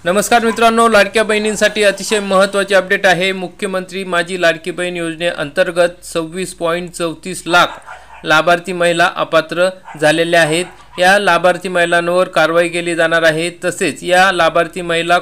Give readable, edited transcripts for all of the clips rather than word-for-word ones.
नमस्कार मित्रांनो, लाडक्या बहिणींसाठी अतिशय महत्त्वाचे अपडेट आहे। मुख्यमंत्री माझी लाडकी बहीण योजनेअंतर्गत 26.34 लाख लाभार्थी महिला अपात्र झालेल्या आहेत। या लाभार्थी महिलांवर कारवाई केली जाणार आहे। तसेच या लाभार्थी महिला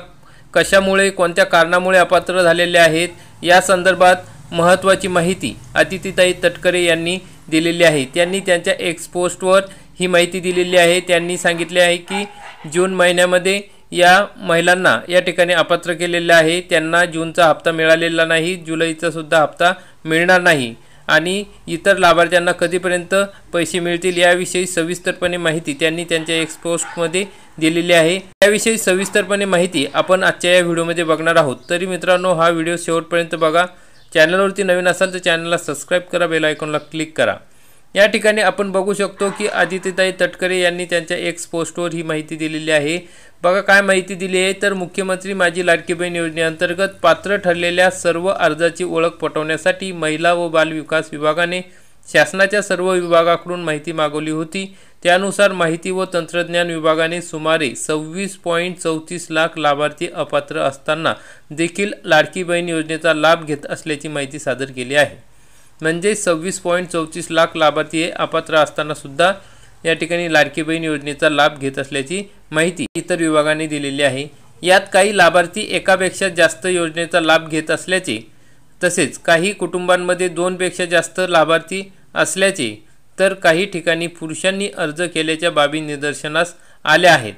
कशामुळे कोणत्या कारणामुळे अपात्र झालेल्या आहेत या संदर्भात महत्त्वाची माहिती अदितीताई तटकरे यांनी दिलेली आहे। त्यांनी त्यांच्या एक्स पोस्टवर ही माहिती दिलेली आहे। त्यांनी सांगितले आहे की जून महिन्यामध्ये या महिलांना या ठिकाणी अपात्र केलेले आहे। त्यांना जूनचा हप्ता मिळालेला नाही, जुलैचा सुद्धा हप्ता मिळणार नाही आणि इतर लाभार्थ्यांना कधीपर्यंत पैसे मिळतील याविषयी सविस्तरपणे माहिती त्यांनी त्यांच्या एक्स पोस्टमध्ये दिलेली आहे। याविषयी सविस्तरपणे माहिती आपण आजच्या या व्हिडिओमध्ये बघणार आहोत। तरी मित्रांनो, हा व्हिडिओ शेवटपर्यंत बघा। चॅनलवरती नवीन असाल तर चॅनलला सबस्क्राइब करा, बेल आयकॉनला क्लिक करा। या ठिकाणी आपण बघू शकतो की अदितीताई तटकरे यांनी त्यांच्या एक्स पोस्टवर ही माहिती दिलेली आहे। बघा काय माहिती दिली आहे तर मुख्यमंत्री माझी लाडकी बहीण योजनेअंतर्गत पात्र ठरलेल्या सर्व अर्जाची ओळख पटवण्यासाठी महिला व बाल विकास विभागाने शासनाच्या सर्व विभागाकडून माहिती मागवली होती। त्यानुसार माहिती व तंत्रज्ञान विभागाने सुमारे 26.34 लाख लाभार्थी अपात्र असताना देखील लाडकी बहीण योजनेचा लाभ घेत असल्याची माहिती सादर केली आहे। म्हणजे 26.34 लाख लाभार्थी अपात्र असताना सुद्धा या ठिकाणी लाडकी बहीण योजनेचा लाभ घेत असल्याची माहिती इतर विभागाने दिलेली आहे। यात काही लाभार्थी एकापेक्षा जास्त योजनेचा लाभ घेत असल्याचे, तसेच काही कुटुंबांमध्ये 2 पेक्षा जास्त लाभार्थी असल्याचे, तर काही ठिकाणी पुरुषांनी अर्ज केल्याच्या बाबी निदर्शनास आल्या आहेत।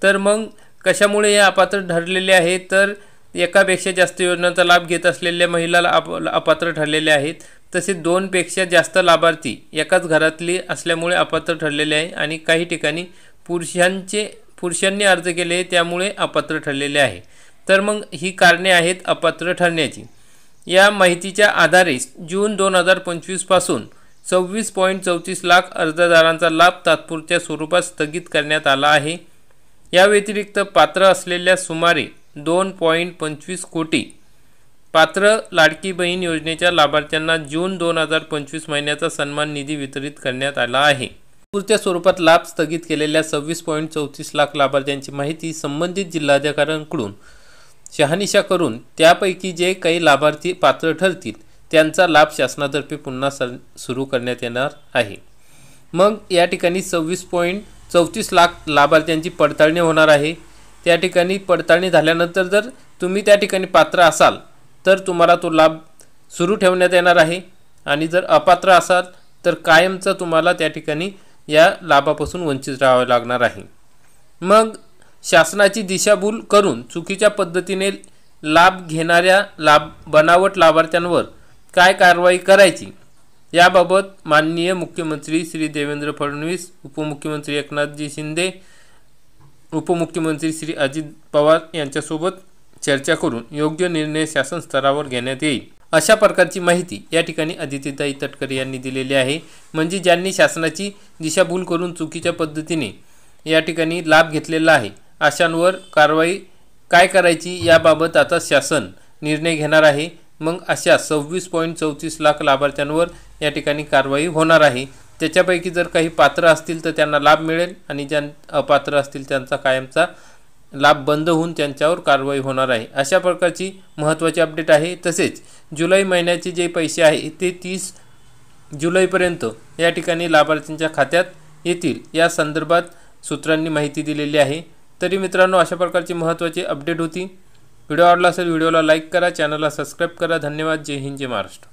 तर मग कशामुळे हे अपात्र ठरलेले आहेत तर एकापेक्षा जास्त योजनांचा लाभ घेत असलेल्या महिला अपात्र ठरलेले आहेत। तसेच 2 पेक्षा जास्त लाभार्थी एकाच घरातली असल्यामुळे अपात्र ठरलेले आहे आणि काही ठिकाणी पुरुषांनी अर्ज केले त्यामुळे अपात्र ठरलेले आहे। तर मग ही कारणे आहेत अपात्र ठरण्याची। या माहितीच्या आधारे जून 2025 पासून 26.34 लाख अर्जदारांचा लाभ तात्पुरत्या स्वरूपात स्थगित करण्यात आला आहे। या व्यतिरिक्त पात्र असलेल्या सुमारे 2.25 कोटी पात्र लाडकी बहीण योजनेच्या लाभार्थ्यांना जून 2025 महिन्याचा सन्मान निधी वितरित करण्यात आला आहे। तात्पुरत्या स्वरूपात लाभ स्थगित केलेल्या 26.34 लाख लाभार्थ्यांची माहिती संबंधित जिल्हाधिकाऱ्यांकडून शहानिशा करून त्यापैकी जे काही लाभार्थी पात्र ठरतील त्यांचा लाभ शासनातर्फे पुन्हा सुरू करण्यात येणार आहे। मग या ठिकाणी 26.34 लाख लाभार्थ्यांची पडताळणी होणार आहे। त्या ठिकाणी पडताळणी झाल्यानंतर जर तुम्ही त्या ठिकाणी पात्र असाल तर तुम्हाला तो लाभ सुरू ठेवण्यात येणार आहे आणि जर अपात्र असाल तर कायमचा तुम्हाला त्या ठिकाणी या लाभापासून वंचित राहावे लागणार आहे। मग शासनाची दिशाभूल करून चुकीच्या पद्धतीने लाभ घेणाऱ्या बनावट लाभार्थ्यांवर काय कारवाई करायची याबाबत माननीय मुख्यमंत्री श्री देवेंद्र फडणवीस, उपमुख्यमंत्री एकनाथजी शिंदे, उपमुख्यमंत्री श्री अजित पवार यांच्यासोबत चर्चा करून योग्य निर्णय शासन स्तरावर घेण्यात येईल अशा प्रकारची माहिती या ठिकाणी अदितीताई तटकरे यांनी दिलेली आहे। म्हणजे ज्यांनी शासनाची दिशाभूल करून चुकीच्या पद्धतीने या ठिकाणी लाभ घेतलेला आहे अशांवर कारवाई काय करायची याबाबत आता शासन निर्णय घेणार आहे। मग अशा 26.34 लाख लाभार्थ्यांवर या ठिकाणी कारवाई होणार आहे। त्याच्यापैकी जर काही पात्र असतील तर त्यांना लाभ मिळेल आणि ज्या अपात्र असतील त्यांचा कायमचा लाभ बंद होऊन त्यांच्यावर कारवाई होणार आहे। अशा प्रकारची महत्त्वाची अपडेट आहे। तसेच जुलै महिन्याचे जे पैसे आहे ते 30 जुलैपर्यंत या ठिकाणी लाभार्थ्यांच्या खात्यात येतील या संदर्भात सूत्रांनी माहिती दिलेली आहे। तरी मित्रांनो, अशा प्रकारची महत्त्वाची अपडेट होती। व्हिडिओ आवडला असेल व्हिडिओला लाईक करा, चॅनलला सबस्क्राइब करा। धन्यवाद। जय हिंद, जय महाराष्ट्र।